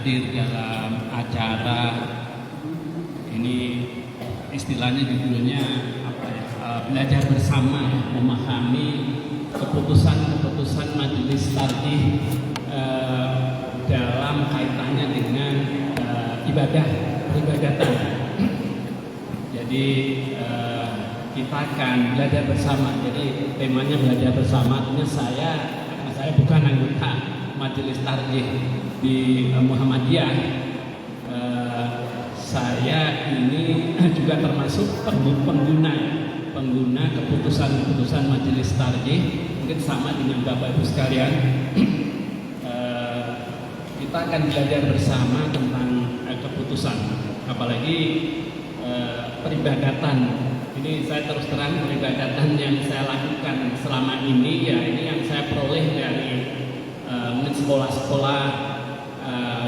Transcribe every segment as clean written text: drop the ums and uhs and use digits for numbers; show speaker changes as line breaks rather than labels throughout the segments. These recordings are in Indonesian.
hadir dalam acara ini, istilahnya judulnya apa ya, belajar bersama memahami keputusan-keputusan Majelis Tarjih dalam kaitannya dengan peribadatan. Jadi kita akan belajar bersama. Jadi temanya belajar bersama. Artinya saya bukan anggota Majelis Tarjih di Muhammadiyah. Saya ini juga termasuk pengguna keputusan-keputusan Majelis Tarjih. Mungkin sama dengan Bapak Ibu sekalian. Kita akan belajar bersama tentang keputusan, apalagi peribadatan. Ini saya terus terang, peribadatan yang saya lakukan selama ini ya ini yang saya peroleh dari sekolah-sekolah,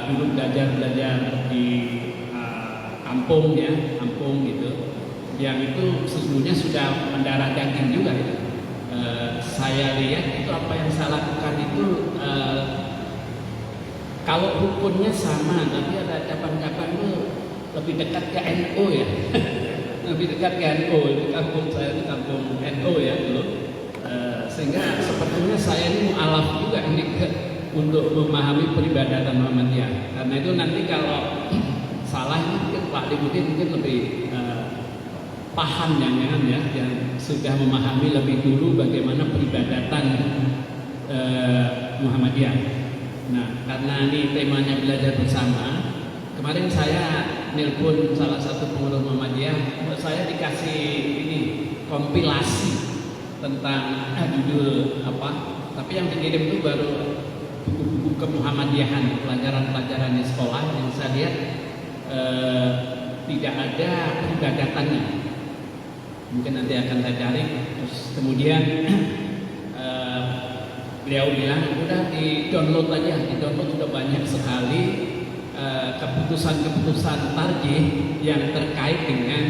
dulu belajar di kampung gitu, yang itu sesungguhnya sudah mendarah daging juga gitu. Saya lihat itu apa yang saya lakukan itu kalau hukumnya sama, tapi ada kapan-kapan itu lebih dekat ke NU ya. Lebih dekat ke NU. Di kampung saya itu kampung NU ya dulu. Sehingga sepertinya saya ini mu'alaf juga ini untuk memahami peribadatan Muhammadiyah. Karena itu nanti kalau salah mungkin Pak Liputin mungkin lebih paham yang sudah memahami lebih dulu bagaimana peribadatan Muhammadiyah. Nah, karena ini temanya belajar bersama, kemarin saya nelpon salah satu pengurus Muhammadiyah, saya dikasih ini kompilasi tentang judul apa, tapi yang dikirim itu baru buku-buku kemuhammadiyahan, pelajaran-pelajaran di sekolah yang saya lihat tidak ada peribadatannya. Mungkin nanti akan saya cari. Terus kemudian beliau bilang udah di-download aja, sudah banyak sekali keputusan-keputusan tarjih yang terkait dengan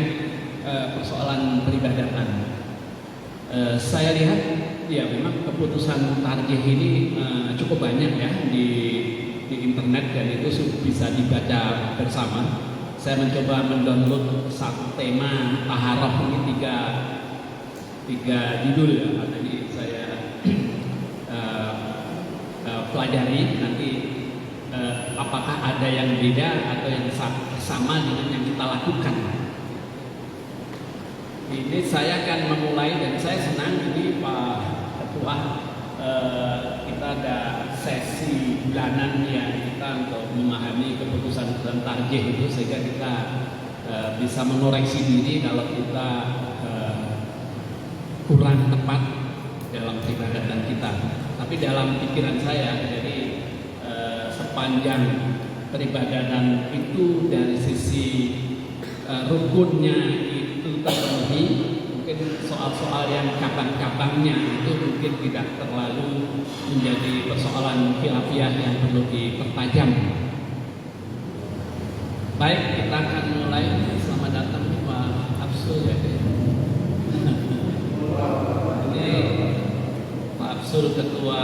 persoalan peribadatan. Saya lihat ya memang keputusan tarjih ini cukup banyak ya di internet dan itu bisa dibaca bersama. Saya mencoba mendownload satu tema taharah ini tiga judul ya. Tadi saya pelajari nanti apakah ada yang beda atau yang sama dengan yang kita lakukan. Ini saya akan memulai dan saya senang ini Pak Ketua, kita ada sesi bulanan ya kita untuk memahami keputusan tarjih itu sehingga kita bisa mengoreksi diri kalau kita kurang tepat dalam peribadatan kita. Tapi dalam pikiran saya, jadi sepanjang peribadatan itu dari sisi rukunnya itu terpenuhi, mungkin soal-soal yang cabang-cabangnya itu mungkin tidak terlalu menjadi persoalan khilafiyah yang perlu dipertajam. Baik, kita akan mulai. Selamat datang Pak Absul ya. Ini Pak Absul Ketua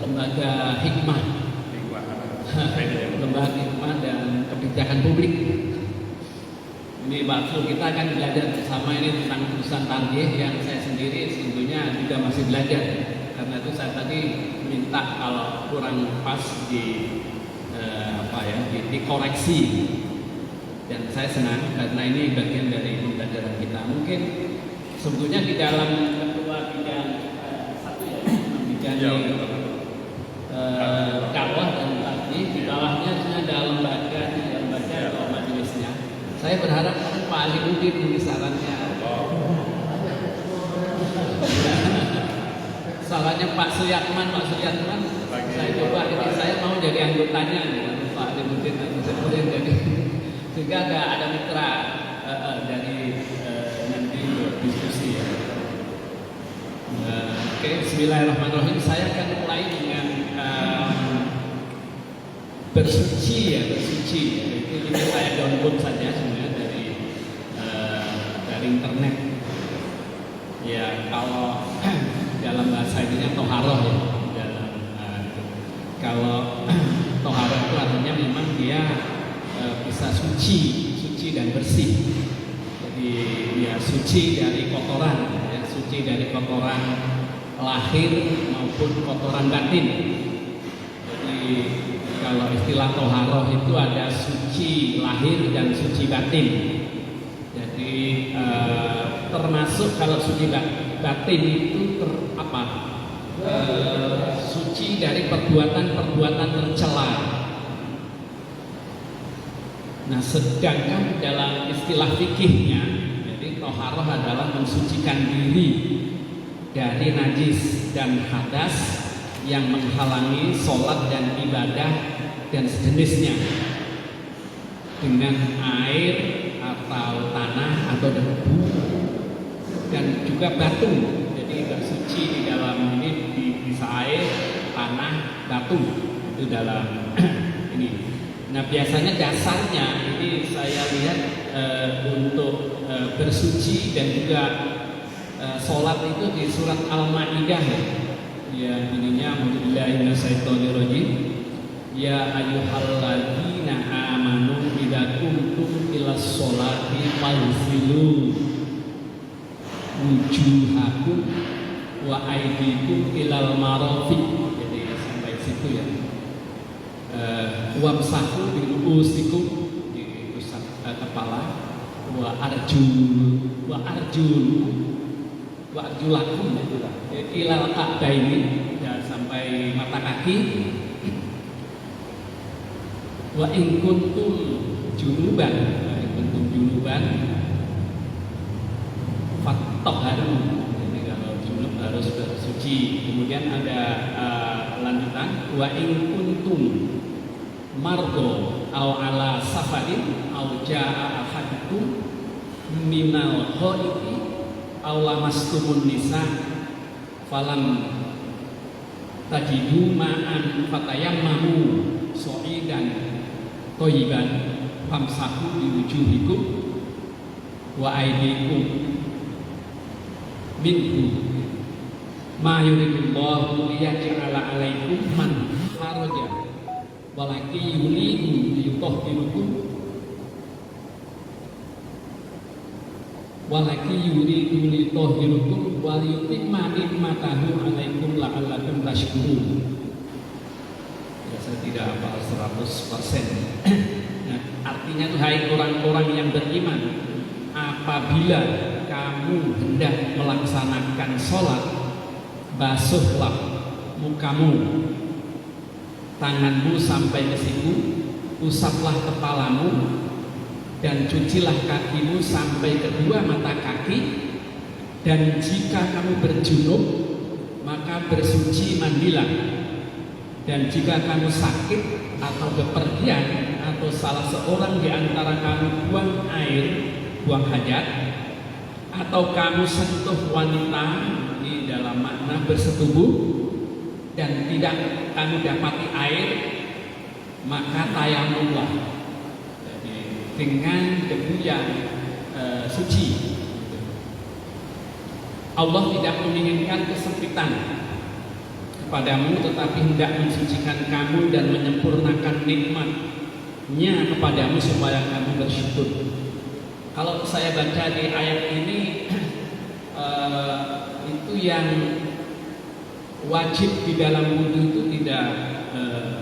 Lembaga Hikmah, Lembaga Hikmah dan Kebijakan Publik. Ini Pak Absul, kita akan belajar bersama ini tentang keputusan tarjih yang saya sendiri sebetulnya juga masih belajar. Karena itu saya tadi minta kalau kurang pas dikoreksi. Dan saya senang karena ini bagian dari pembelajaran kita. Mungkin sebetulnya di dalam ketua bidang dakwah dan tarjih di bawahnya ada lembaga atau majelisnya. Saya berharap Pak Alimuddin ini sarannya. Sarannya Pak Suyatman. Saya coba ini saya mau jadi anggotanya Pak Alimuddin kemudian jadi sehingga ada mitra dari nanti diskusi. Oke, bismillahirrahmanirrahim. Saya akan mulai dengan bersuci. Ini saya download saja sebenarnya dari internet. Ya kalau dalam bahasa ininya toharoh ya. Kalau memang dia bisa suci dan bersih. Jadi dia suci dari kotoran, ya, suci dari kotoran lahir maupun kotoran batin. Jadi kalau istilah toharoh itu ada suci lahir dan suci batin. Jadi termasuk kalau suci batin itu suci dari perbuatan-perbuatan tercela. Nah, sedangkan dalam istilah fikihnya, jadi toharoh adalah mensucikan diri dari najis dan hadas yang menghalangi sholat dan ibadah dan sejenisnya dengan air atau tanah atau debu dan juga batu. Jadi bersuci di dalam ini bisa air, tanah, batu itu dalam ini. Nah, biasanya dasarnya ini saya lihat untuk bersuci dan juga sholat itu di surat Al-Maidah ya, ininya Alhamdulillah minasyaitonirrajim. Ya ayyuhalladzina amanu idza qumtum ilas sholati faghsilu wujuhakum wa aydikum ilal marafiq. Jadi sampai situ ya. Wamsahu bi ru'usikum, diusap kepala, wa arjulakum ilal ka'baini, ya, sampai mata kaki. Wa in kuntum junuban fattahharu. Jadi kalau junub harus bersuci. Kemudian ada lanjutan, wa in kuntum margo aw ala safarin aw jaa ahadukum minal ghaiti aw lamastumun nisa falam tajidu ma'an fatayammamu sha'idan thayyiban famsahu bi wujuhikum wa aydikum minhu ma yuridullahu liyaj'ala 'alaikum man haraja walaki yulikum liyutahhirukum walaki yulikum liyutahhirukum wa liyutimma ni'matahu 'alaikum la'allakum tashkurun. Ya, saya tidak hafal 100%. Nah, artinya itu, hai orang-orang yang beriman, apabila kamu hendak melaksanakan sholat, basuhlah mukamu, tanganmu sampai ke siku, usaplah kepalamu, dan cucilah kakimu sampai kedua mata kaki. Dan jika kamu berjunub, maka bersuci mandilah. Dan jika kamu sakit atau bepergian, atau salah seorang di antara kamu buang air, buang hajat, atau kamu sentuh wanita di dalam makna bersetubuh dan tidak kamu dapati air, maka tayamumlah dengan debu yang suci. Allah tidak menginginkan kesempitan kepadamu, tetapi hendak mensucikan kamu dan menyempurnakan nikmat-Nya kepadamu supaya kamu bersyukur. Kalau saya baca di ayat ini, itu yang wajib di dalam wudu itu tidak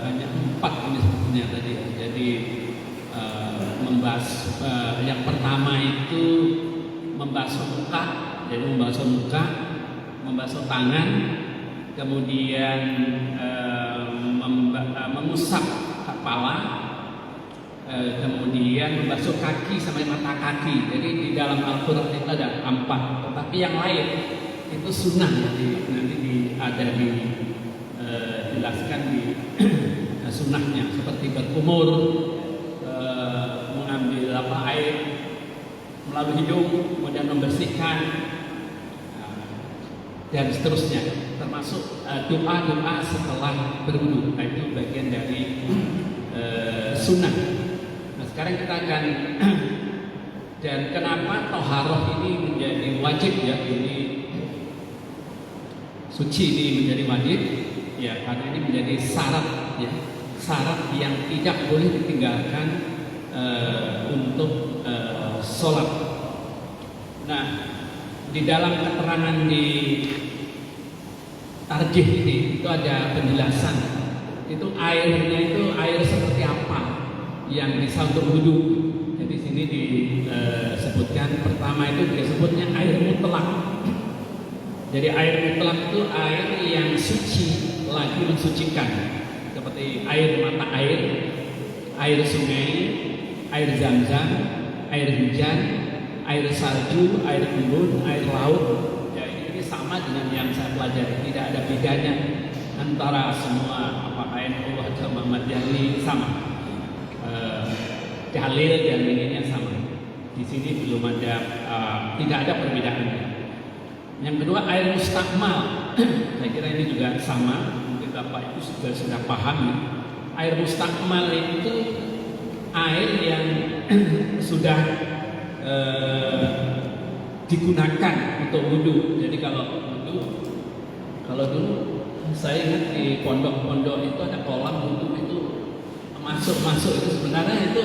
hanya 4 ini sebetulnya tadi. Jadi yang pertama itu membasuh muka, jadi membasuh muka, membasuh tangan, kemudian mengusap kepala, kemudian membasuh kaki sampai mata kaki. Jadi di dalam Al-Quran itu ada 4, tetapi yang lain itu sunnah. Jadi nanti dijelaskan di sunnahnya, seperti berkumur, mengambil air melalui hidung, kemudian membersihkan, dan seterusnya, termasuk doa-doa setelah berwudu. Itu bagian dari sunnah. Nah, sekarang kita akan dan kenapa toharoh ini menjadi wajib ya, ini suci ini menjadi wajib ya, karena ini menjadi syarat ya, syarat yang tidak boleh ditinggalkan untuk sholat. Nah, di dalam keterangan di tarjih ini itu ada penjelasan. Itu airnya itu air seperti apa yang bisa untuk wudhu. Jadi sini disebutkan pertama itu disebutnya air mutlak. Jadi air mutlak itu air yang suci lagi mensucikan, seperti air mata air sungai, air zam-zam, air hujan, air salju, air embun, air laut. Ya, ini sama dengan yang saya pelajari, tidak ada bedanya antara semua apakah NU atau Muhammadiyah, sama. Dalil dan ininya sama. Di sini belum ada, tidak ada perbedaannya. Yang kedua air mustakmal, saya kira ini juga sama. Mungkin Bapak Ibu sudah paham. Air mustakmal itu air yang sudah digunakan untuk wudhu. Jadi kalau dulu saya ingat di pondok-pondok itu ada kolam wudhu itu masuk itu sebenarnya itu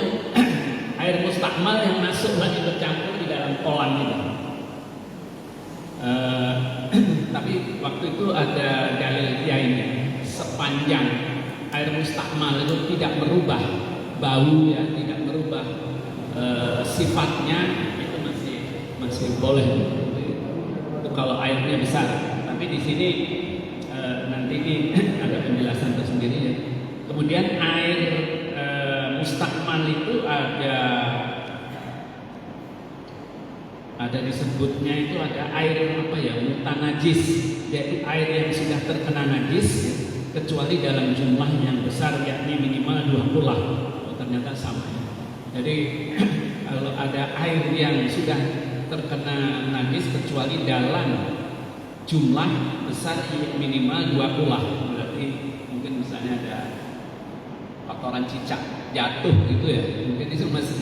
air mustakmal yang masuk lagi bercampur di dalam kolam itu. Tapi waktu itu ada dalil lainnya, sepanjang air mustakmal itu tidak merubah bau, ya, tidak merubah sifatnya, itu masih boleh. Itu kalau airnya besar. Tapi di sini nanti ini ada penjelasan tersendiri ya. Kemudian air mustakmal itu ada disebutnya itu ada air apa ya, mutanajis, yaitu air yang sudah terkena najis kecuali dalam jumlah yang besar, yakni minimal 2 kulah. Ternyata sama. Jadi kalau ada air yang sudah terkena najis kecuali dalam jumlah besar minimal 2 kulah, berarti mungkin misalnya ada kotoran cicak jatuh gitu ya, mungkin itu masih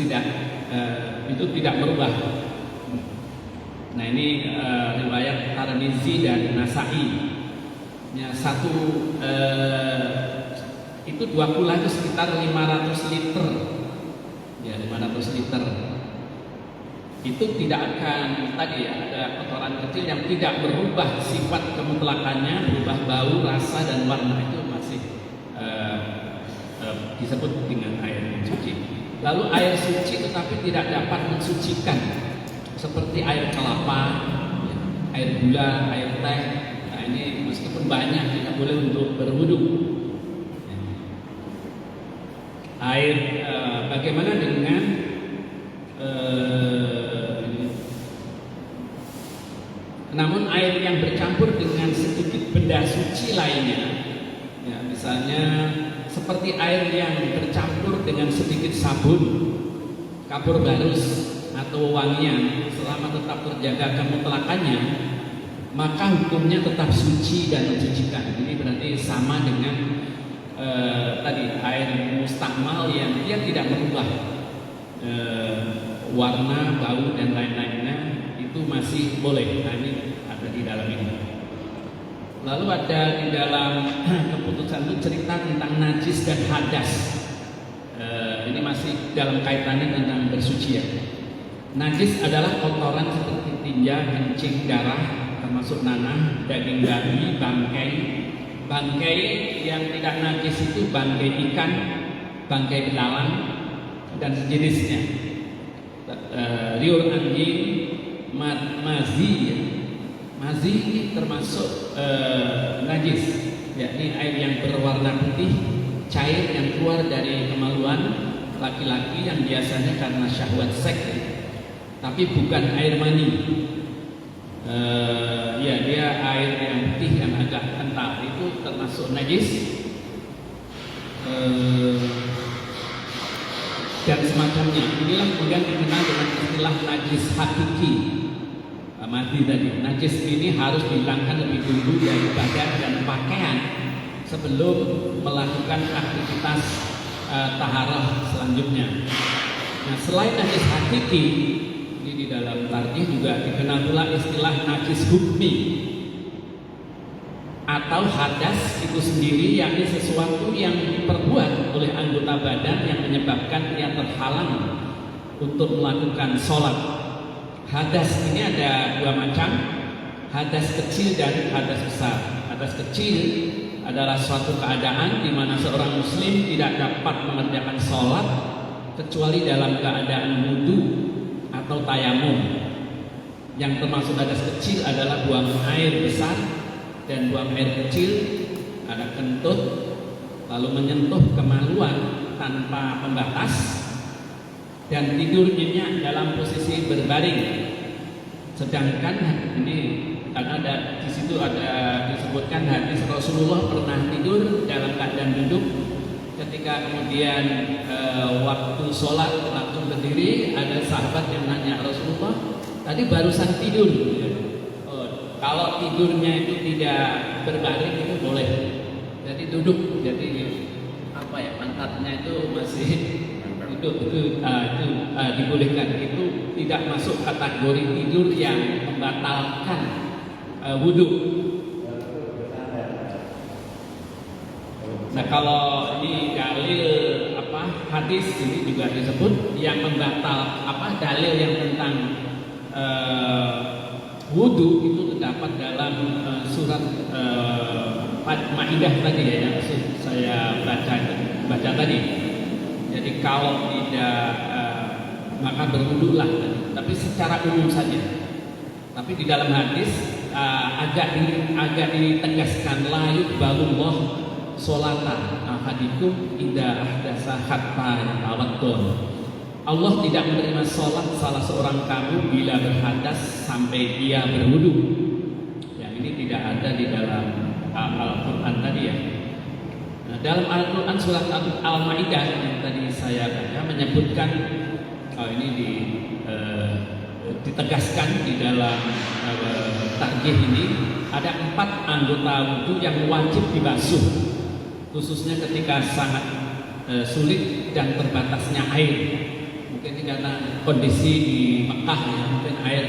itu tidak berubah. Nah ini riwayat Tirmidzi dan Nasa'i. Ya, itu 2 kulah itu sekitar 500 liter. Ya, 500 liter. Itu tidak akan tadi ya, ada kotoran kecil yang tidak berubah sifat kemutlakannya, berubah bau, rasa dan warna, itu masih disebut dengan air suci. Lalu air suci tetapi tidak dapat mensucikan, seperti air kelapa, ya, air gula, air teh. Nah ini meskipun banyak tidak boleh untuk berwudu. Air bagaimana dengan namun air yang bercampur dengan sedikit benda suci lainnya, ya, misalnya seperti air yang bercampur dengan sedikit sabun, kapur barus atau wangian, selama tetap terjaga kemutlakannya, maka hukumnya tetap suci dan mensucikan. Ini berarti sama dengan tadi air mustakmal yang dia tidak merubah warna, bau dan lain-lainnya, itu masih boleh. Nah ini ada di dalam ini. Lalu ada di dalam keputusan itu cerita tentang najis dan hadas. Ini masih dalam kaitannya tentang bersuci ya. Najis adalah kotoran seperti tinja, kencing, darah, termasuk nanah, daging babi, bangkai. Bangkai yang tidak najis itu bangkai ikan, bangkai belalang dan sejenisnya. Liur anjing, mazi, ya. Mazi ini termasuk najis, yakni air yang berwarna putih, cair yang keluar dari kemaluan laki-laki yang biasanya karena syahwat seks, tapi bukan air mani. Ya, dia air yang putih yang agak kental, itu termasuk najis. Dan semacamnya. Inilah kemudian dikenal dengan istilah najis hakiki. Mati tadi, najis ini harus dihilangkan lebih dulu dari badan dan pakaian sebelum melakukan aktivitas taharah selanjutnya. Nah, selain najis hakiki, ini di dalam tarjih juga dikenal pula istilah najis hukmi. atau hadas itu sendiri, yakni sesuatu yang diperbuat oleh anggota badan yang menyebabkan ia terhalang untuk melakukan sholat. Hadas ini ada dua macam, hadas kecil dan hadas besar. Hadas kecil adalah suatu keadaan di mana seorang muslim tidak dapat mengerjakan sholat kecuali dalam keadaan wudu atau tayamum. Yang termasuk hadas kecil adalah buang air besar dan buang air kecil, ada kentut, lalu menyentuh kemaluan tanpa pembatas, dan tidur nyenyak dalam posisi berbaring. Sedangkan ini kan ada di situ ada disebutkan hadis Rasulullah pernah tidur dalam keadaan duduk. Ketika kemudian waktu sholat langsung berdiri, ada sahabat yang nanya, Rasulullah tadi barusan tidur. Kalau tidurnya itu tidak berbaring itu boleh. Jadi duduk, jadi apa ya, pantatnya itu masih duduk, itu dibolehkan. Itu tidak masuk kategori tidur yang membatalkan wudhu. Nah, kalau ini dalil hadis ini juga disebut yang membatal dalil yang tentang wudhu itu terdapat dalam surat Maidah tadi ya, yang saya baca tadi. Jadi kalau tidak maka berwudhulah tadi. Tapi secara umum saja. Tapi di dalam hadis agak ditegaskan, la yuqbalullah sholata ahadikum idza ahdasa hatta yatawaddo. Allah tidak menerima sholat salah seorang kamu bila berhadas sampai dia berwudu. Yang ini tidak ada di dalam Al-Quran tadi ya. Nah, dalam Al-Quran surat Al-Maidah yang tadi saya baca menyebutkan, ini ditegaskan di dalam tarjih ini ada 4 anggota wudu yang wajib dibasuh, khususnya ketika sangat sulit dan terbatasnya air. Mungkin karena kondisi di Mekah ya, mungkin air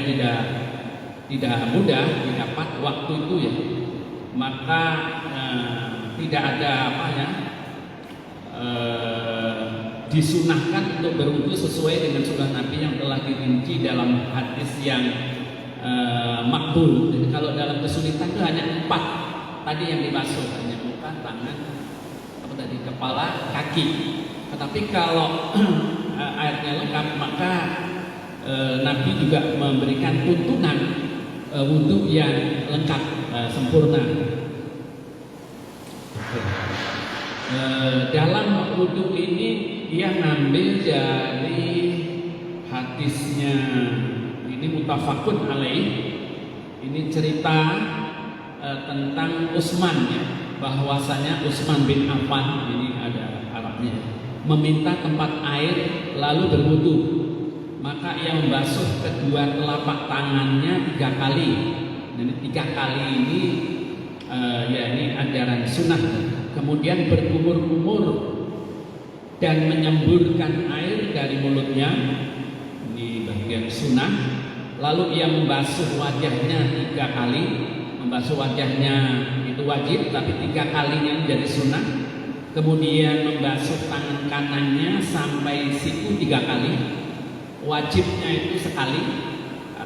tidak mudah didapat waktu itu ya, maka tidak ada disunahkan untuk berwudu sesuai dengan sunnah Nabi yang telah dirinci dalam hadis yang makbul. Jadi kalau dalam kesulitan itu hanya 4 tadi yang dibasuh, hanya muka, tangan, kepala, kaki. Tetapi kalau airnya lengkap, maka Nabi juga memberikan tuntunan wudhu yang lengkap, sempurna. Dalam wudhu ini dia ngambil dari hadisnya, ini mutafakun alaih. Ini cerita tentang Utsman ya, bahwasanya Utsman bin Affan, ini ada Arabnya, meminta tempat air lalu berwudu, maka ia membasuh kedua telapak tangannya 3 kali. Dan 3 kali ini ini ajaran sunnah. Kemudian berkumur-kumur dan menyemburkan air dari mulutnya, ini bagian sunnah. Lalu ia membasuh wajahnya 3 kali. Membasuh wajahnya itu wajib, tapi 3 kalinya menjadi sunnah. Kemudian membasuh tangan kanannya sampai siku 3 kali. Wajibnya itu sekali,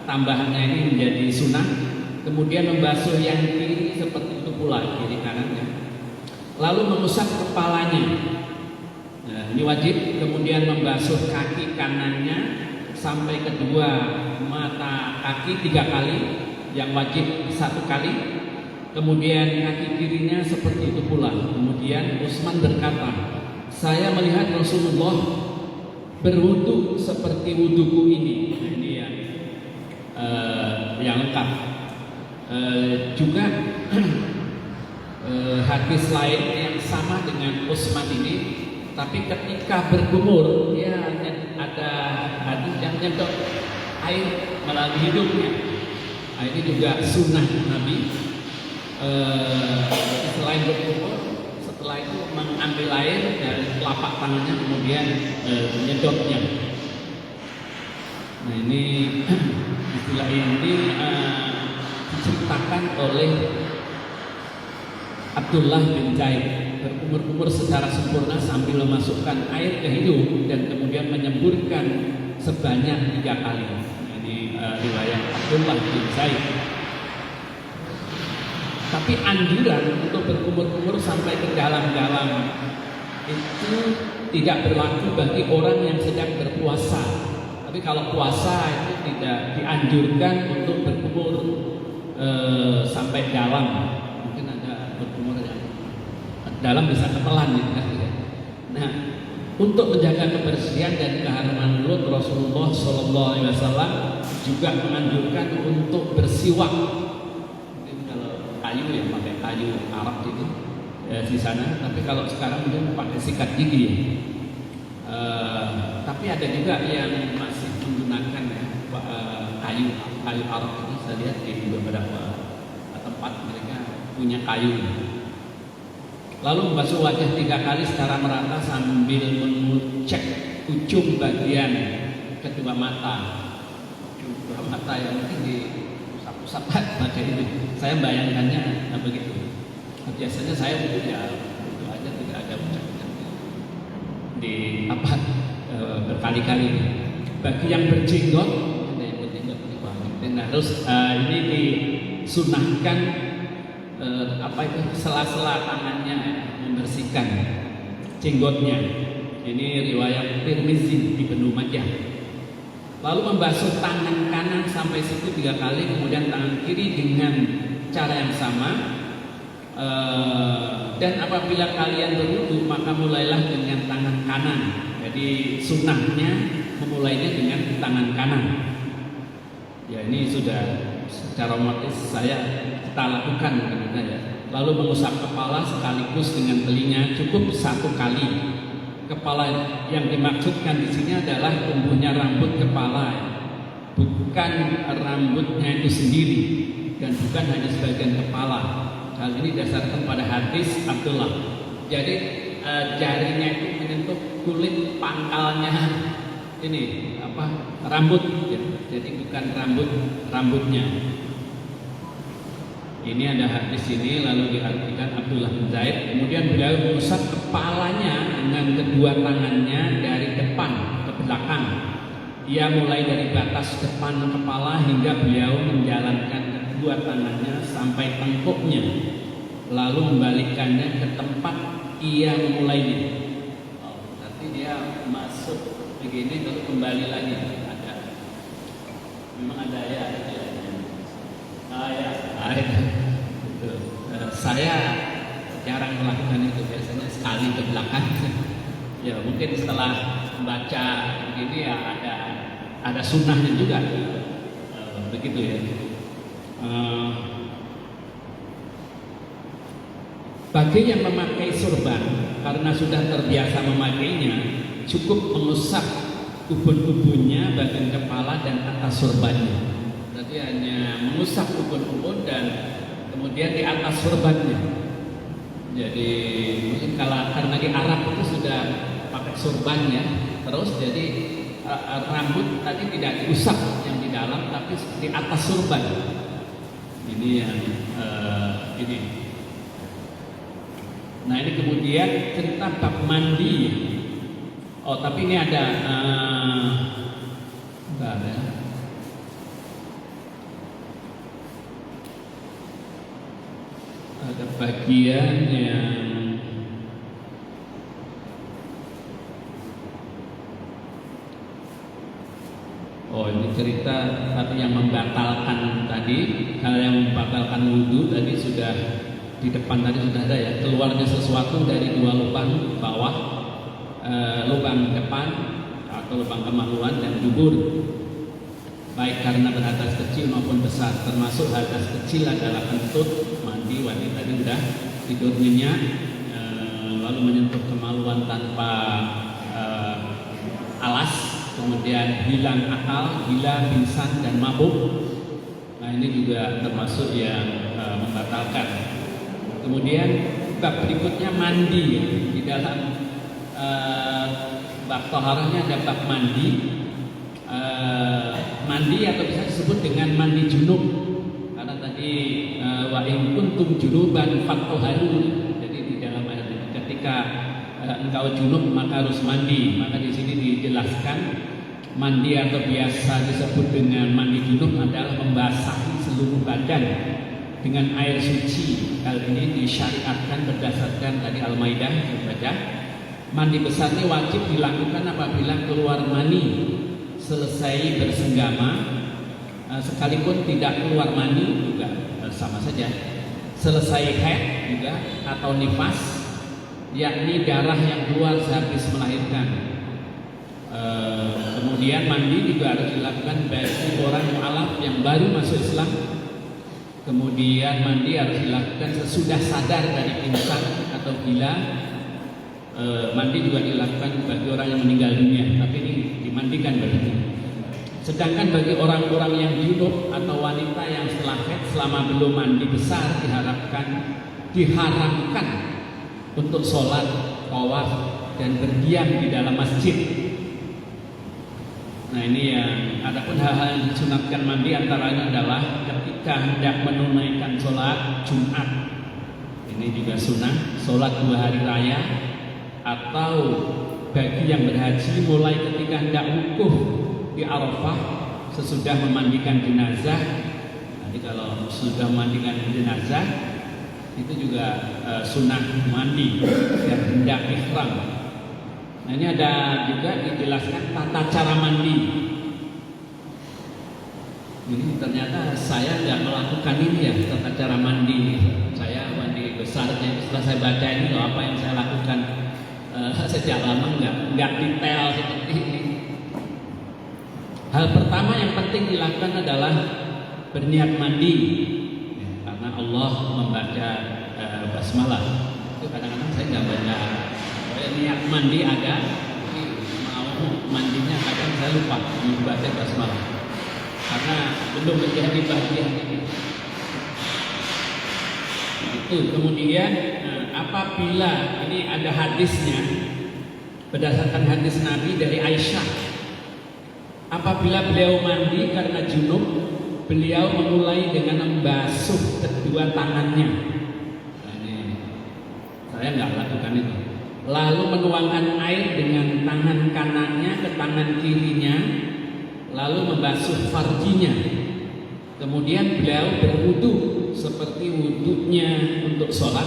tambahannya ini menjadi sunnah. Kemudian membasuh yang kiri seperti itu pula, kiri kanannya. Lalu mengusap kepalanya, nah, ini wajib. Kemudian membasuh kaki kanannya sampai kedua mata kaki 3 kali, yang wajib 1 kali. Kemudian kaki kirinya seperti itu pula. Kemudian Utsman berkata, saya melihat Rasulullah berwudu seperti wuduku ini. Nah, ini yang lengkap. Juga hadis lain yang sama dengan Utsman ini, tapi ketika berkumur dia ada hadis yang nyedot air melalui hidungnya. Nah, ini juga sunnah Nabi. Selain berkumur, setelah itu mengambil air dari telapak tangannya kemudian menyedotnya. Nah, ini istilah ini diceritakan oleh Abdullah bin Zaid berkumur-kumur secara sempurna sambil memasukkan air ke hidung dan kemudian menyemburkan sebanyak 3 kali. Ini riwayat Abdullah bin Zaid. Tapi anjuran untuk berkumur-kumur sampai ke dalam-dalam itu tidak berlaku bagi orang yang sedang berpuasa. Tapi kalau puasa itu tidak dianjurkan untuk berkumur sampai dalam. Mungkin ada berkumur yang dalam bisa ketelan gitu kan. Nah, untuk menjaga kebersihan dan keharuman mulut, Rasulullah SAW juga menganjurkan untuk bersiwak. Mungkin kalau kayu ya pakai kayu Arab gitu di sana. Tapi kalau sekarang mungkin pakai sikat gigi. Tapi ada juga yang masih menggunakan kayu Arab itu. Saya lihat di beberapa tempat mereka punya kayu. Lalu membasuh wajah 3 kali secara merata sambil mengecek ujung bagian kedua mata. Kedua mata yang mungkin di pusat-pusat bagian itu. Saya bayangkannya begitu. Biasanya saya itu ya itu aja, tidak ada ucap-ucap di berkali-kali. Bagi yang berjenggot, harus ini disunahkan sela-sela tangannya membersihkan jenggotnya. Ini riwayat Tirmizi di Ibnu Majah. Lalu membasuh tangan kanan sampai siku 3 kali, kemudian tangan kiri dengan cara yang sama. Dan apabila kalian berwudu maka mulailah dengan tangan kanan. Jadi sunnahnya memulainya dengan tangan kanan. Ya ini sudah secara otomatis kita lakukan karena ya. Lalu mengusap kepala sekaligus dengan telinga cukup 1 kali. Kepala yang dimaksudkan di sini adalah tumbuhnya rambut kepala, bukan rambutnya itu sendiri dan bukan hanya sebagian kepala. Hal ini dasarkan pada hadis Abdullah. Jadi jarinya itu menyentuh kulit pangkalnya ini rambut ya. Jadi bukan rambutnya. Ini ada hadis ini lalu diartikan Abdullah bin Zaid. Kemudian beliau mengusap kepalanya dengan kedua tangannya dari depan ke belakang. Ia mulai dari batas depan kepala hingga beliau menjalankan kedua tangannya sampai tengkuknya, lalu membalikkannya ke tempat ia memulainya. Nanti dia masuk begini lalu kembali lagi. Memang ada ya. Saya jarang melakukan itu, biasanya sekali ke belakang. Ya mungkin setelah membaca begini ya ada sunnahnya juga, begitu ya. Bagi yang memakai surban karena sudah terbiasa memakainya, cukup mengusap ubun-ubunnya, bagian kepala dan atas surbannya. Berarti hanya mengusap ubun-ubun dan kemudian di atas surbannya. Jadi mungkin karena di Arab itu sudah pakai surbannya, terus jadi rambut tadi tidak diusap yang di dalam, tapi di atas surban. Ini yang ini. Nah ini kemudian cerita bab mandi. Oh tapi ini ada bentar ya. Ada bagian yang ini cerita tapi yang membatalkan tadi, hal yang membatalkan wudhu tadi sudah di depan tadi sudah ada ya, keluarnya sesuatu dari 2 lubang bawah, lubang depan atau lubang kemaluan dan dubur, baik karena berhadas kecil maupun besar. Termasuk hadas kecil adalah kentut, mandi, wanita tadi sudah tidur nyenyak, lalu menyentuh kemaluan tanpa alas, kemudian hilang akal, gila, pingsan dan mabuk. Nah ini juga termasuk yang membatalkan. Kemudian bab berikutnya mandi. Di dalam bab taharahnya ada bab mandi. Mandi atau bisa disebut dengan mandi junub, karena tadi wa in kuntum kuntum junuban fattoharu. Jadi di dalam ayat ini ketika engkau junub maka harus mandi. Maka di sini dijelaskan mandi atau biasa disebut dengan mandi junub adalah membasahi seluruh badan dengan air suci. Hal ini disyariatkan berdasarkan tadi Al-Maidah baca. Mandi besar ini wajib dilakukan apabila keluar mani selesai bersenggama, sekalipun tidak keluar mani juga sama saja. Selesai haid juga atau nifas, yakni darah yang keluar sehabis melahirkan. Kemudian mandi juga harus dilakukan bagi orang mu'alaf yang baru masuk Islam. Kemudian mandi harus dilakukan sesudah sadar dari pingsan atau gila. Mandi juga dilakukan bagi orang yang meninggal dunia, tapi ini dimandikan berarti. Sedangkan bagi orang-orang yang junub atau wanita yang setelah haid selama belum mandi besar diharamkan untuk sholat, tawaf dan berdiam di dalam masjid. Nah ini yang adapun hal-hal yang disunatkan mandi antaranya adalah ketika hendak menunaikan sholat Jumat, ini juga sunnah, sholat 2 hari raya, atau bagi yang berhaji mulai ketika hendak wukuf di Arafah sesudah memandikan jenazah. Nanti kalau sudah memandikan jenazah itu juga sunnah mandi dan hendak ihram. Nah ini ada juga dijelaskan tata cara mandi. Ini ternyata saya tidak melakukan ini ya, tata cara mandi. Saya mandi besarnya setelah saya baca ini loh apa yang saya lakukan sejak lama nggak detail seperti ini. Hal pertama yang penting dilakukan adalah berniat mandi, ya, karena Allah membaca basmalah. Itu kadang-kadang saya nggak baca. Niat mandi ada, mau mandinya kadang saya lupa membaca basmalah karena belum menjadi bagian ini. Itu kemudian apabila ini ada hadisnya berdasarkan hadis Nabi dari Aisyah, apabila beliau mandi karena junub, beliau memulai dengan membasuh kedua tangannya. Nah, ini saya nggak lakukan itu. Lalu menuangkan air dengan tangan kanannya ke tangan kirinya, lalu membasuh farjinya. Kemudian beliau berwudu seperti wudunya untuk sholat.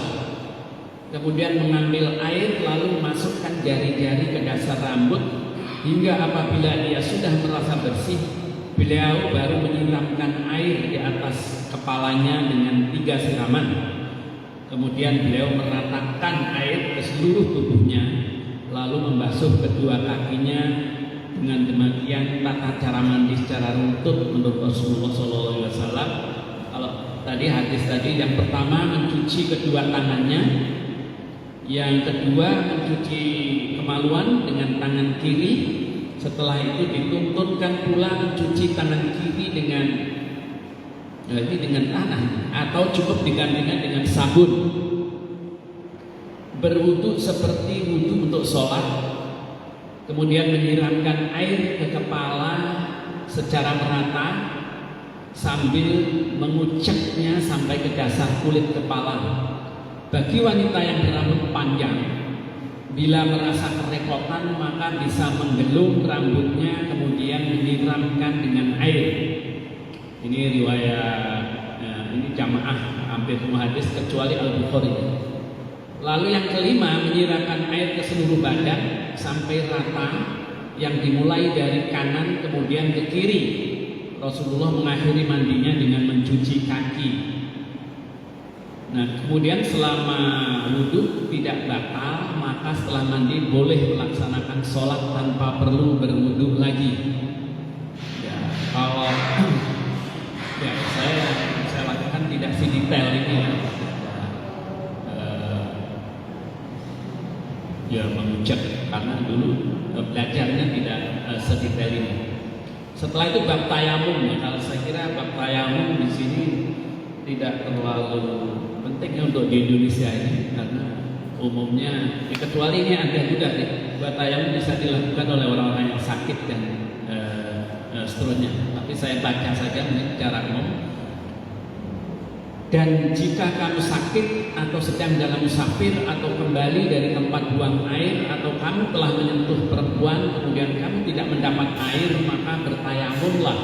Kemudian mengambil air lalu memasukkan jari-jari ke dasar rambut hingga apabila dia sudah merasa bersih, beliau baru menyiramkan air di atas kepalanya dengan 3 siraman. Kemudian beliau meratakan air ke seluruh tubuhnya, lalu membasuh kedua kakinya. Dengan demikian tata cara mandi secara runtut menurut Rasulullah SAW. Kalau tadi hadis tadi yang pertama mencuci kedua tangannya, yang kedua mencuci kemaluan dengan tangan kiri. Setelah itu dituntunkan pula mencuci tangan kiri dengan tanah atau cukup digantikan dengan sabun. Berwudu seperti wudu untuk sholat, kemudian menyiramkan air ke kepala secara merata sambil menguceknya sampai ke dasar kulit kepala. Bagi wanita yang berambut panjang, bila merasa kerepotan maka bisa menggelung rambutnya kemudian menyiramkan dengan air. Ini riwayat ini jamaah hampir semua hadis kecuali Al-Bukhari. Lalu yang kelima menyiramkan air ke seluruh badan sampai rata, yang dimulai dari kanan kemudian ke kiri. Rasulullah mengakhiri mandinya dengan mencuci kaki. Nah, kemudian selama wudhu tidak batal, maka setelah mandi boleh melaksanakan sholat tanpa perlu berwudhu lagi. Ya, kalau ya saya lakukan tidak sedetail ini ya. Ya mengucap karena dulu belajarnya tidak sedetail ini. Setelah itu bab tayamum, ya, kalau saya kira bab tayamum di sini tidak terlalu penting untuk di Indonesia ini karena umumnya kecuali ini ada juga nih, bab tayamum bisa dilakukan oleh orang-orang yang sakit dan seterusnya. Tapi saya baca saja secara umum Dan jika kamu sakit atau sedang dalam musafir atau kembali dari tempat buang air atau kamu telah menyentuh perempuan kemudian kamu tidak mendapat air, maka bertayamumlah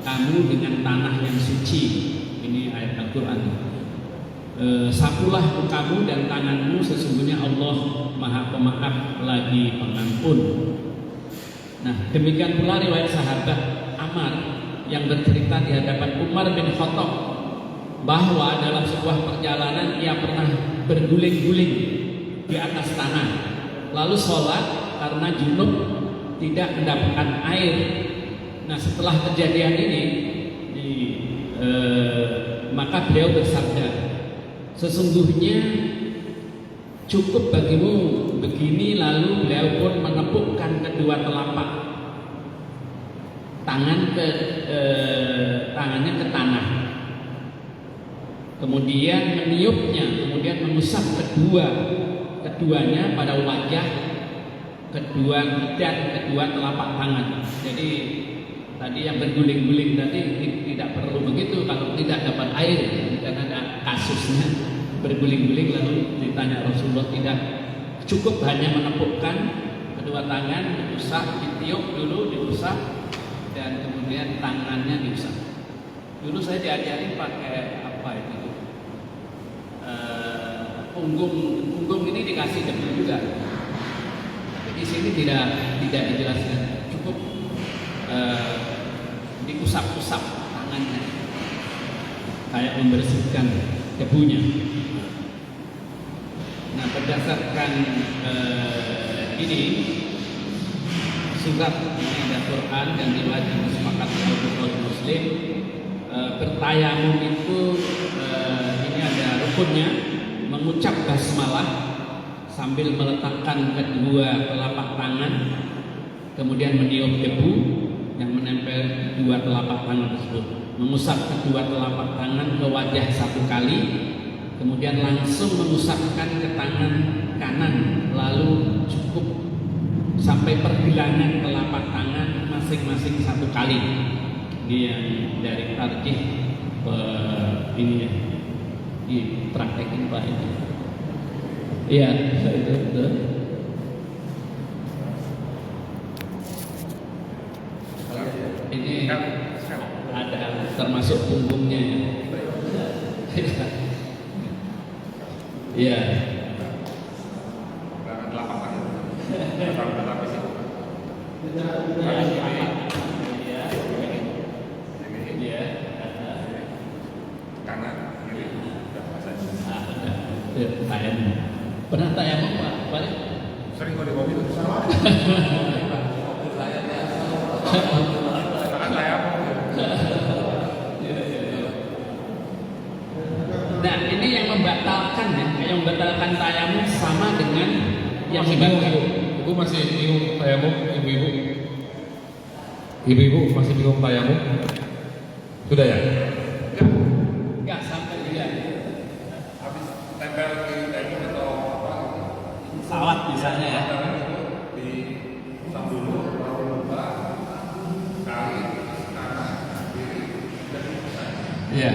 kamu dengan tanah yang suci. Ini ayat Al-Quran. Sapulah mukamu dan tanganmu, sesungguhnya Allah Maha Pemaaf lagi Pengampun. Nah, demikian pula riwayat sahabat Ammar yang bercerita di hadapan Umar bin Khattab bahwa dalam sebuah perjalanan ia pernah berguling-guling di atas tanah, lalu sholat karena junub tidak mendapatkan air. Nah, setelah kejadian ini maka beliau bersabda, sesungguhnya cukup bagimu begini. Lalu beliau pun menepukkan kedua telapak tangannya ke tanah, kemudian meniupnya, kemudian mengusap keduanya pada wajah, kedua telapak tangan. Jadi tadi yang berguling-guling tadi tidak perlu begitu kalau tidak dapat air, karena ada kasusnya berguling-guling lalu ditanya Rasulullah, tidak cukup hanya menepukkan kedua tangan, diusap, ditiup dulu, diusap, dan kemudian tangannya diusap. Dulu saya diajarin pakai apa itu? Punggung ini dikasih debu juga. Tapi di sini tidak dijelaskan. Cukup diusap-usap tangannya, kayak membersihkan debunya. Nah, berdasarkan ini surat ada Quran dan riwayat yang disepakati oleh Bukhari Muslim, bertayamum itu ini ada rukunnya, mengucap basmalah sambil meletakkan kedua telapak tangan, kemudian meniup debu yang menempel dua telapak tangan tersebut, mengusap kedua telapak tangan ke wajah satu kali, kemudian langsung mengusapkan ke tangan kanan, lalu cukup sampai pergelangan telapak tangan masing-masing satu kali. Ini yang dari tarjih ini ya, dipraktekin Pak ini. Iya, itu. Ini ada termasuk punggungnya ya. Iya. Pernah tayamum Pak? Balik?
Sering kok di mobil.
Nah, ini yang membatalkan ya, yang membatalkan tayamum sama dengan yang
masih bingung, Ibu masih bingung tayamum, ibu-ibu masih bingung tayamum? Sudah ya?
Enggak sampai dia.
Habis tempel di tayamum atau apa?
Salat misalnya ya.
Di usap dulu, baru lupa, kali, kanan, kiri, dan selesai.
Iya.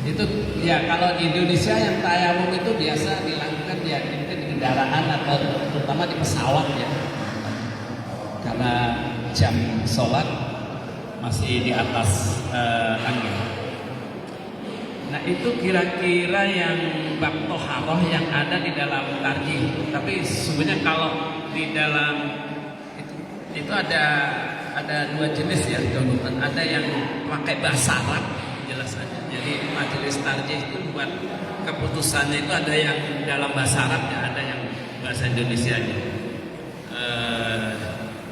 Itu ya, kalau di Indonesia yang tayamum itu biasa dilakukan ya di kendaraan atau terutama di pesawat ya, karena jam sholat masih di atas angin. Nah, itu kira-kira yang bab toharoh yang ada di dalam tarjih. Tapi sebenarnya kalau di dalam itu ada dua jenis ya, ada yang pakai bahasa Arab jelas aja. Jadi majelis tarjih itu buat keputusannya itu ada yang dalam bahasa Arab ya, ada yang bahasa Indonesia aja.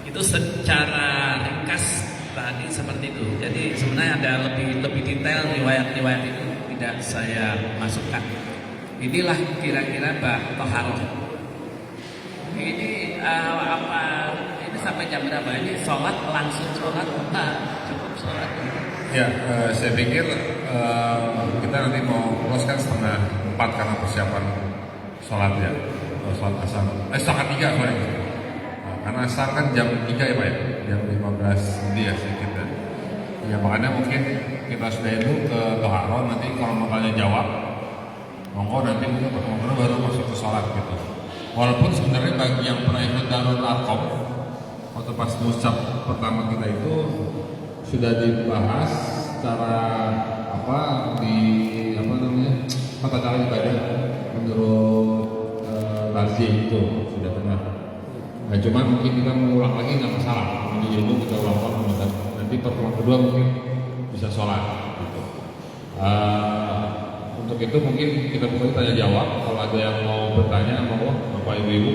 Itu secara ringkas tadi seperti itu. Jadi sebenarnya ada lebih detail riwayat-riwayat itu tidak saya masukkan. Inilah kira-kira bab toharoh. Ini ini sampai jam berapa? Ini sholat langsung sholat, cukup sholat.
Ya, saya pikir kita nanti mau close kan 3:30 karena persiapan sholat ya, sholat asar. Setengah 3 sorry. Karena asar kan jam 3 ya Pak ya, jam 15 lebih ya sedikit ya. Ya makanya mungkin kita sudah itu ke Toharon, nanti kalau mau tanya jawab monggo, nanti kita pertemuan baru masuk ke sholat gitu. Walaupun sebenarnya bagi yang pernah ikut Darul Arqam, waktu pas musab pertama kita itu sudah dibahas cara tata cara ibadah menurut Razi itu sudah pernah. Nah, cuman mungkin kita mengulang lagi nggak masalah. Ini ilmu kita ulang nanti pertemuan kedua mungkin bisa sholat. Gitu. Untuk itu mungkin kita bisa tanya jawab. Kalau ada yang mau bertanya, mau bapak ibu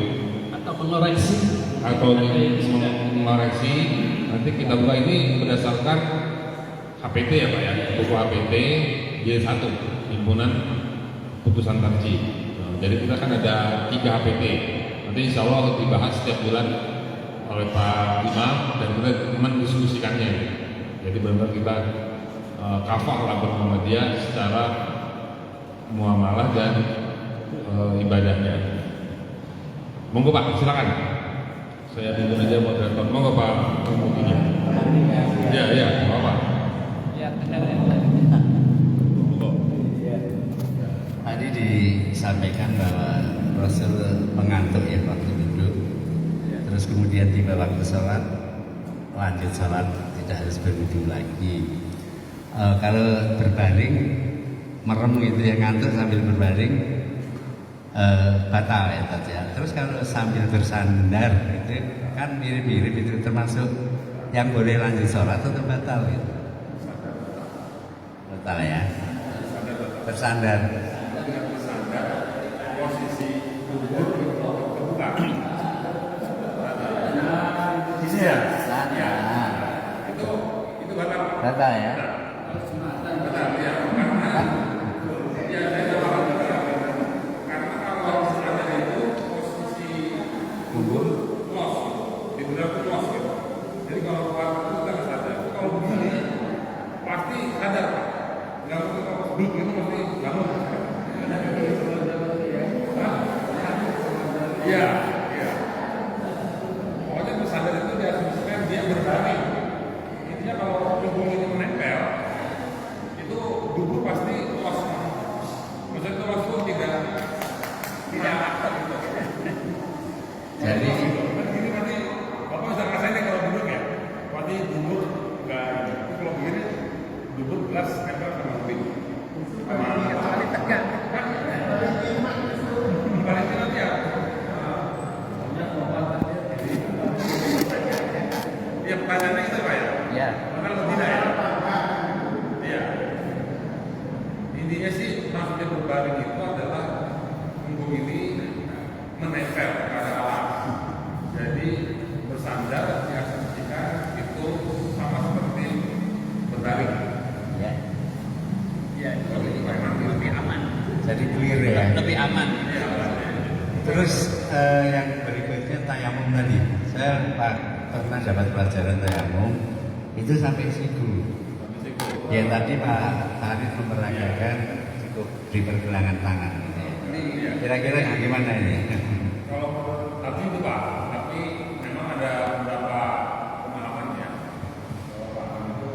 atau mengoreksi
nanti kita buka ini berdasarkan HPT ya Pak ya, buku HPT J1 himpunan putusan tarjih. Jadi kita kan ada 3 HPT. Nanti insya Allah dibahas setiap bulan oleh Pak Imam dan kita mendiskusikannya. Jadi benar-benar kita kafah lah Muhammadiyah secara muamalah dan ibadahnya. Monggo Pak, silakan. Saya pimpin aja moderator. Monggo Pak. Ya, Bapak.
Ya, tadi disampaikan bahwa Rasul mengantuk ya waktu duduk, terus kemudian tiba waktu sholat, lanjut sholat, tidak harus berwudu lagi. Kalau berbaring, merem gitu ya, ngantuk sambil berbaring, batal ya tadi ya. Terus kalau sambil bersandar itu kan mirip-mirip, itu termasuk yang boleh lanjut sholat atau batal gitu? Batal ya. Bersandar.
Posisi duduk terbuka.
Bisa ya?
Ya. Itu batal.
Batal ya.
Batal ya. Karena kalau sadar itu posisi duduk close, dibilang close gitu. Jadi kalau itu kan sadar. Kalau begini pasti sadar. Nggak mungkin kalau duduk itu pasti bangun. Iya. Pokoknya bersandar itu diasumsikan dia berbaring. Intinya kalau tubuh itu menempel, itu tubuh pasti luas. Maksudnya luas itu tidak aktif gitu.
Jadi
Begini nanti Bapak bisa ngerasain kalau duduk ya. Berarti duduk nggak. Kalau begini duduk gelas nempel sama kuping. Sama tegak. Balik nanti ya. Ya pertanyaannya itu Pak ya?
ya,
Mana lebih tidak ya? Iya. Intinya sih maksudnya berbaring itu adalah punggung ini menempel pada alat. Jadi bersandar diasumsikan itu sama seperti berbaring.
ya.
ya itu lebih aman.
Jadi clear ya.
Lebih aman.
Terus yang berikutnya tayamum tadi. Saya pernah dapat pelajaran tayamum itu sampai siku. Yang tadi Pak Arif memperagakan cukup di pergelangan tangan gitu ya. Kira-kira gimana ini?
Kalau tadi itu Pak, tapi memang ada beberapa pemahamannya. Kalau pemahaman itu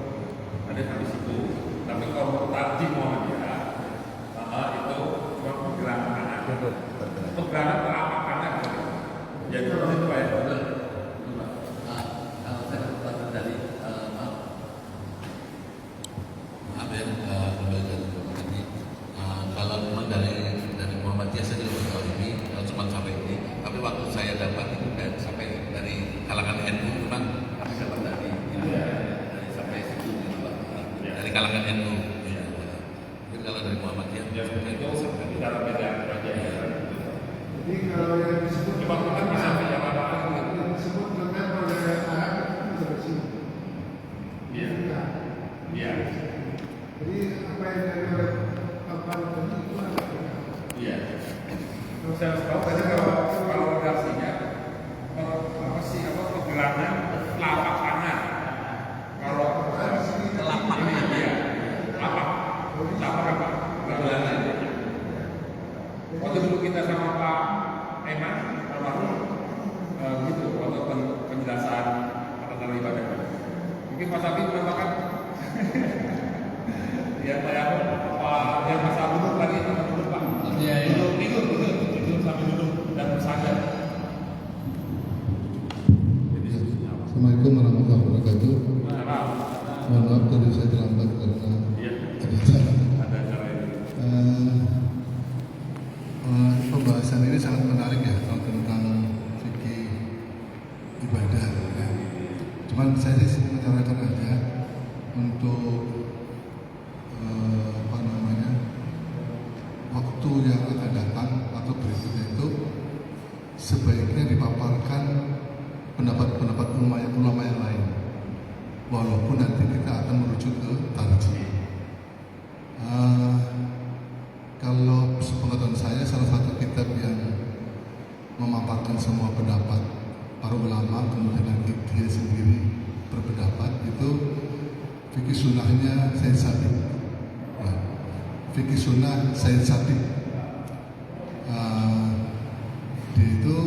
ada sampai situ. Tapi kalau tadi Muhammadiyah, itu cuma pergerakan kanan. Pergerakan telapak kanan. Jadi seperti itu Pak ya.
Kalau saya dapat dari maaf ya, kembali dari ini. Kalau memang dari Muhammadiyah saya juga tahu ini, cuma sampai ini. Tapi waktu saya dapat itu dan sampai dari kalangan NU memang kami dapat dari sampai situ gitu Pak. Dari kalangan NU. Mungkin kalau dari Muhammadiyah
Itu cara beda aja.
Jadi kalau yang disebut
Cuma bukan bisa yang apa-apa.
yang disebut dengan oleh Arab itu bisa bersih.
Iya. Iya.
Jadi apa yang dari oleh Bapak tadi itu ada.
Iya. Saya tahu tadi kalau redaksinya apa sih pergelangan telapak kanan. Kalau
Telapak
ini
kanan.
iya. Telapak apa? Pergelangan. Waktu dulu kita sama Pak Eman, almarhum, gitu. Waktu penjelasan tata ibadah. Mungkin Pak Sabi menambahkan. Ya Pak Yaakob, Pak yang masa duduk tadi duduk Pak.
Iya, iya.
Tidur sampai duduk dan bersandar.
Assalamualaikum warahmatullahi wabarakatuh.
Maaf.
Mohon maaf tadi saya terlambat karena
Iya.
ada acara.
Ada acara ini.
Pembahasan ini sangat menarik ya kalau tentang fikih ibadah. Ya. Cuman saya sih menyarankan aja untuk waktu yang akan datang atau berikutnya itu sebaiknya dipaparkan pendapat-pendapat ulama yang lain, walaupun nanti kita akan merujuk ke tarjih. Kalau sepengetahuan saya, salah satu kitab yang memaparkan semua pendapat para ulama kemudian nanti dia sendiri berpendapat itu fikih sunnahnya Said Sabiq. Ya. Fikih sunnah Said Sabiq. Dia itu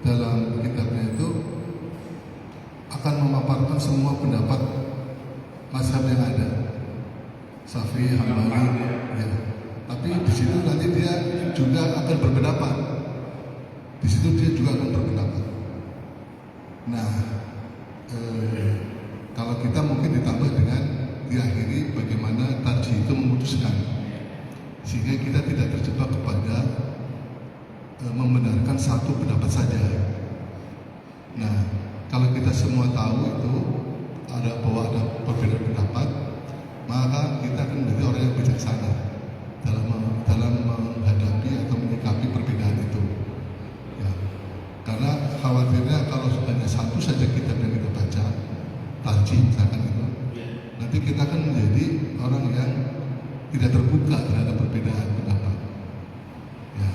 dalam kitabnya itu akan memaparkan semua pendapat mazhab yang ada, Syafi'i, Hambali, ya. Tapi di situ nanti dia juga akan berpendapat. Di situ dia juga akan berpendapat. Nah, kalau kita mungkin ditambah dengan diakhiri bagaimana tarjih itu memutuskan, sehingga kita tidak terjebak kepada membenarkan satu pendapat saja. Nah, kalau kita semua tahu itu bahwa ada perbedaan pendapat, maka kita akan menjadi orang yang bijaksana dalam menghadapi atau menyikapi perbedaan itu. Ya. Karena khawatirnya kalau hanya satu saja kitab yang kita baca, tarjih misalkan itu, nanti kita akan menjadi orang yang tidak terbuka terhadap perbedaan pendapat. Ya.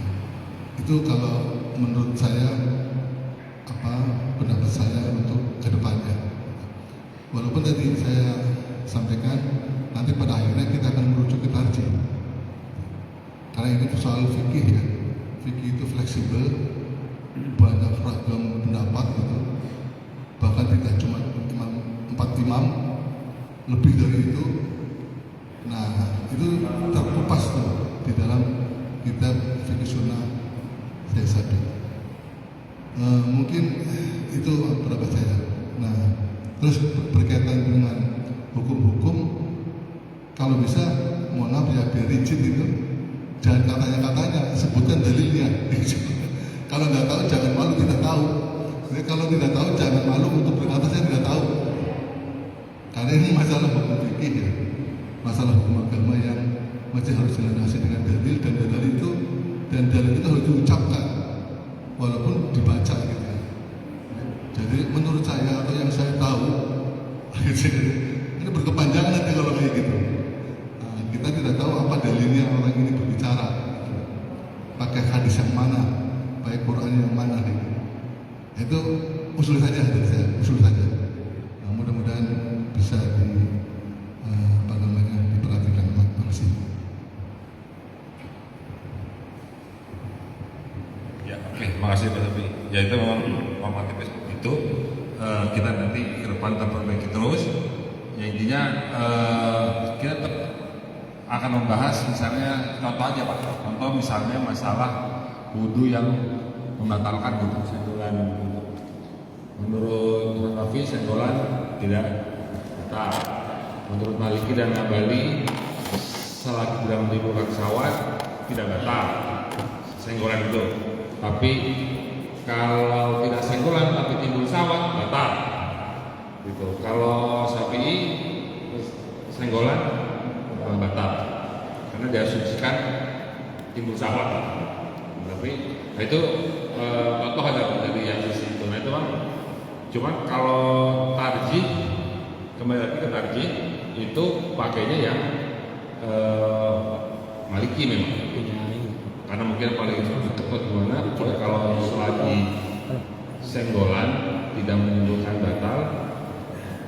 Itu kalau menurut saya pendapat saya untuk kedepannya. Walaupun tadi saya sampaikan nanti pada akhirnya kita akan merujuk ke tarjih. Karena ini soal fikih ya, fikih itu fleksibel, banyak ragam pendapat gitu, bahkan tidak cuma 4 imam, lebih dari itu. Nah itu terkupas tuh di dalam kitab fikih sunnah Said Sabiq. Mungkin itu pendapat saya. Nah terus berkaitan dengan hukum-hukum, kalau bisa mohon maaf ya biar rigid itu. Jangan katanya-katanya, sebutkan dalilnya. Kalau nggak tahu jangan malu tidak tahu. Jadi kalau tidak tahu jangan malu untuk berkata saya tidak tahu. Karena ini masalah hukum fikih ya, masalah hukum agama yang masih harus dilandasi dengan dalil, dan dalil itu harus diucapkan walaupun dibaca gitu ya. Jadi menurut saya atau yang saya tahu ini berkepanjangan nanti kalau kayak gitu. Kita tidak tahu apa dalilnya orang ini berbicara, pakai hadis yang mana, pakai Quran yang mana nih. Itu usul saja dari saya, usul saja. Nah, mudah-mudahan bisa diperhatikan. Terima kasih.
Ya, oke, terima kasih Pak Safi. Ya itu memang normatifnya seperti itu. Kita nanti ke depan terperbaiki terus. Ya intinya kita tetap akan membahas misalnya contoh aja Pak. Contoh misalnya masalah wudu yang membatalkan wudu senggolan. Menurut Hanafi senggolan tidak batal. Menurut Maliki dan Hambali selagi tidak menimbulkan syahwat tidak batal senggolan itu. Tapi kalau tidak senggolan tapi timbul syahwat batal. Gitu. Kalau Syafi'i senggolan batal karena diasumsikan timbul syahwat. Tapi nah itu contoh ada dari yang sisi itu. Nah itu Bang. Cuma kalau tarjih, kembali lagi ke tarjih itu pakainya yang Maliki memang. Karena mungkin paling cepat gimana? Kalau selagi senggolan tidak menimbulkan batal,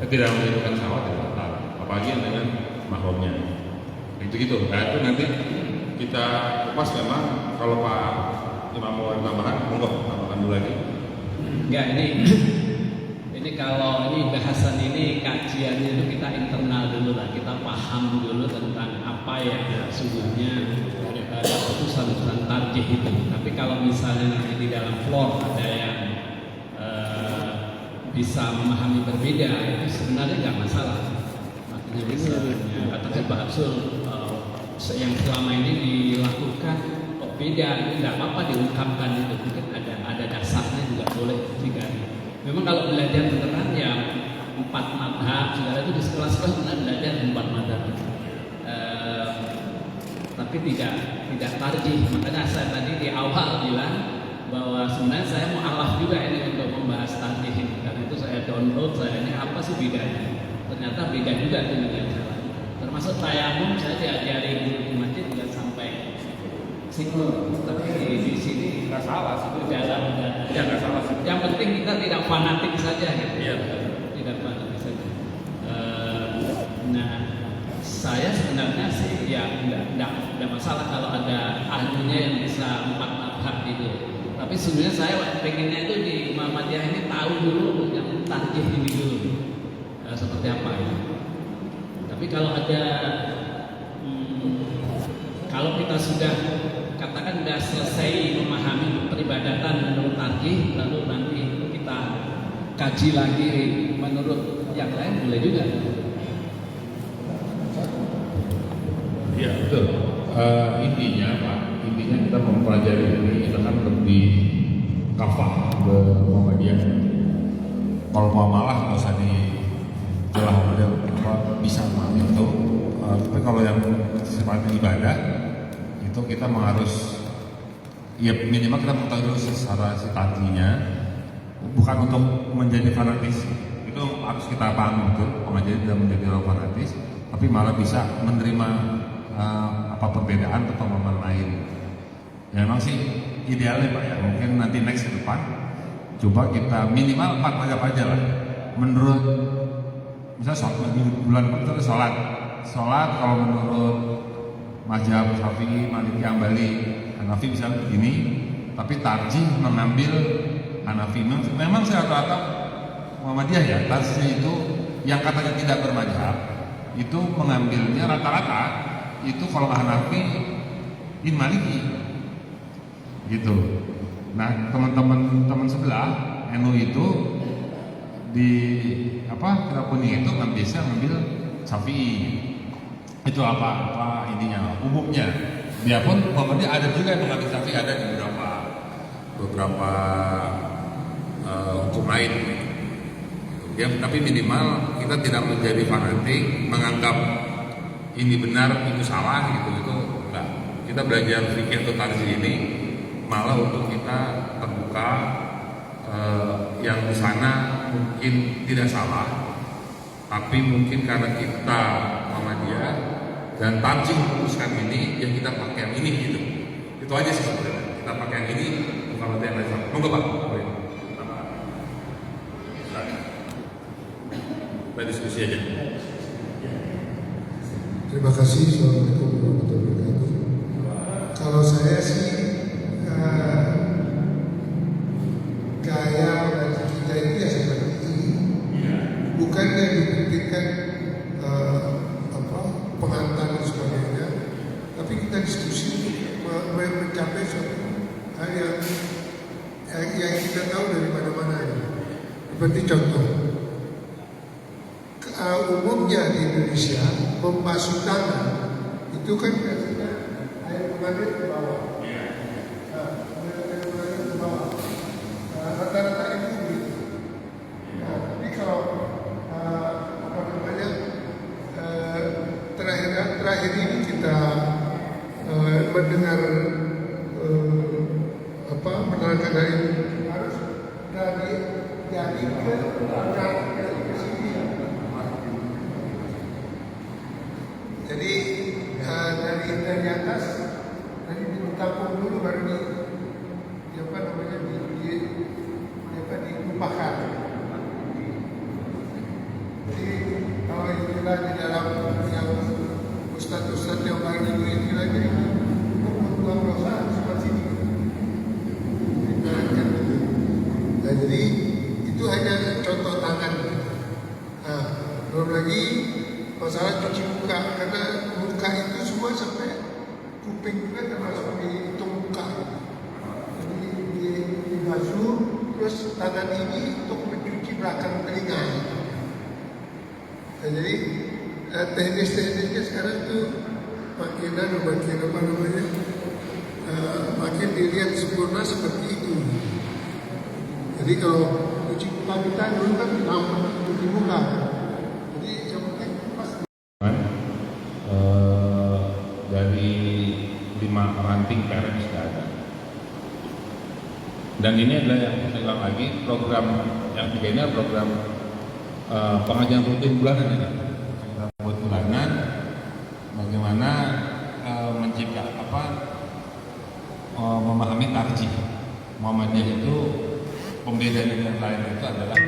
tidak menimbulkan syahwat ya batal. Apalagi yang dengan mahramnya. Gitu. Nah itu nanti kita kupas memang. Kalau Pak Imam mau tambahan, monggo tambahkan dulu lagi.
Ya ini kalau ini bahasan ini kajiannya itu kita internal dulu lah, kita paham dulu tentang apa yang sesungguhnya daripada putusan tarjih itu. Tapi kalau misalnya nanti di dalam floor ada yang bisa memahami berbeda, itu sebenarnya nggak masalah. Makanya misalnya katakan Pak Absul yang selama ini dilakukan kok beda, itu nggak apa-apa diungkapkan itu. Mungkin ada dasarnya juga boleh jika. Memang kalau belajar beneran ya 4 madhab, segala itu di sekolah-sekolah benar belajar 4 madhab. Tapi tidak tarjih. Makanya saya tadi di awal bilang bahwa sebenarnya saya mau alah juga ini untuk membahas tarjih ini. Karena itu saya download, saya ini apa sih bedanya? Ternyata beda juga dengan yang salah. Termasuk tayamum saya diajari di masjid juga sampai siku. Tapi di sini
Nggak salah sih.
dalam
Ya nggak salah sih.
yang penting kita tidak fanatik saja gitu.
Iya.
Tidak fanatik saja. Nah, saya sebenarnya sih ya enggak masalah kalau ada ahlinya yang bisa 4 madhab itu. Tapi sebenarnya saya pengennya itu di Muhammadiyah ini tahu dulu yang tarjih ini dulu seperti apa ya. Tapi kalau ada kalau kita sudah katakan sudah selesai memahami peribadatan menurut tarjih, lalu nanti kita kaji lagi menurut yang lain boleh juga.
Iya betul. Intinya Pak, intinya kita mempelajari ini kita kan lebih kafah ke Muhammadiyah. Kalau mau malah nggak usah dijelah model apa bisa memahami itu. Tapi kalau yang sifatnya ibadah itu kita harus ya minimal kita mengetahui dulu secara tarjinya, bukan untuk menjadi fanatis. Itu harus kita paham betul. Muhammadiyah tidak menjadi orang fanatis, tapi malah bisa menerima apa perbedaan atau pemahaman lain. Ya memang sih idealnya Pak ya, mungkin nanti next ke depan coba kita minimal 4 madhab aja lah. Menurut misalnya bulan itu sholat kalau menurut mazhab Syafi'i, Maliki, Hambali, Hanafi bisa begini, tapi tarjih mengambil Hanafi. Memang saya rata-rata Muhammadiyah ya, tarjihnya itu yang katanya tidak bermazhab itu mengambilnya rata-rata itu kalau Hanafi in Maliki gitu. Nah teman-teman sebelah NU itu di Kira Kuning itu biasa ngambil Syafi'i. Itu apa ininya umumnya. Biarpun Muhammadiyah ada juga yang mengambil Syafi'i, ada di beberapa hukum lain. Ya, tapi minimal kita tidak menjadi fanatik menganggap ini benar itu salah gitu enggak. Kita belajar fikih atau tarjih ini malah untuk kita terbuka yang di sana mungkin tidak salah, tapi mungkin karena kita Muhammadiyah dan tarjih memutuskan ini, yang kita pakai yang ini gitu. Itu aja sih sebenarnya. Kita pakai yang ini bukan yang lain. Monggo Pak. Kita diskusi aja.
Terima kasih. Assalamualaikum warahmatullahi wabarakatuh. Kalau saya sih gaya mengaji kita itu ya seperti ini, bukannya dibuktikan pengantar dan sebagainya, tapi kita diskusi mencapai suatu hal yang kita tahu dari mana-mana. Seperti contoh, umumnya di Indonesia membasuh tangan itu kan biasanya air mengalir ke bawah. Rata-rata itu begitu. Tapi kalau terakhir ini kita mendengar menerangkan dari harus dari ke sini. Jadi dari atas tadi ditampung dulu baru ditumpahkan. Jadi kalau istilah di dalam yang ustadz yang lain itu istilahnya buang dosa seperti ini. Nah, jadi itu hanya contoh tangan
kuping juga termasuk di muka. Jadi dibasuh, terus tangan ini untuk mencuci belakang telinga. Nah, jadi teknis-teknisnya sekarang tuh makin apa namanya, makin dilihat sempurna seperti itu. Jadi kalau cuci muka kita dulu kan nampak cuci muka. Jadi yang penting pas.
Dari 5 ranting parent sudah ada. Dan ini adalah yang saya ulang lagi, program yang 3 ini adalah program pengajian rutin bulanan ya. Buat bulanan, bagaimana mencipta memahami tarjih. Muhammadiyah itu pembeda dengan lain itu adalah